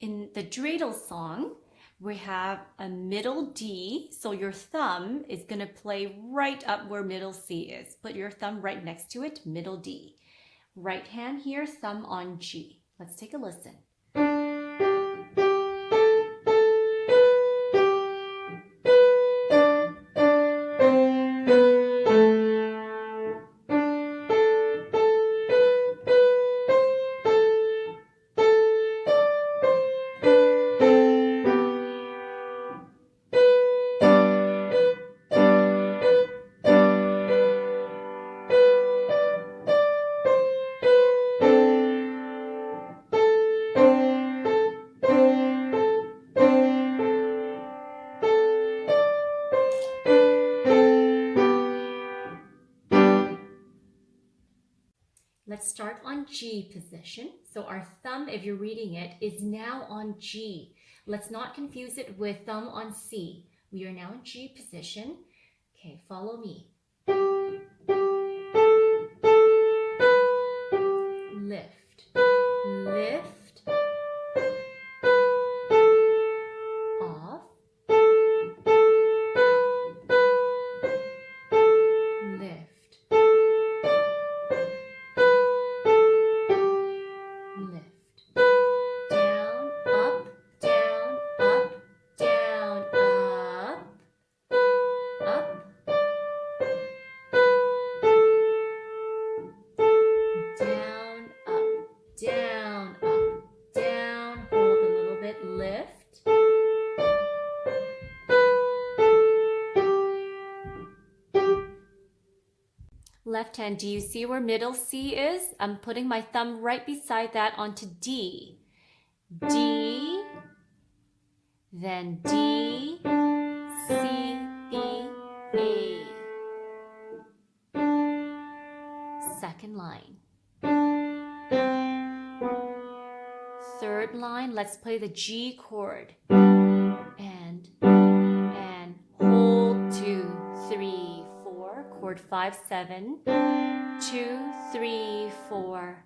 In the Dreydl song, we have a middle D, so your thumb is going to play right up where middle C is. Put your thumb right next to it, middle D. Right hand here, thumb on G. Let's take a listen. Let's start on G position. So our thumb, if you're reading it, is now on G. Let's not confuse it with thumb on C. We are now in G position. Okay, follow me. Lift, lift, off, lift, lift, down, up, down, up, down, up, up, down, up, down, up, down, hold a little bit, lift. Left hand, do you see where middle C is? I'm putting my thumb right beside that onto D. D, then D, C, B, A. Second line. Third line, let's play the G chord. And hold 2, 3, 4, chord 5, 7, 2, 3, 4.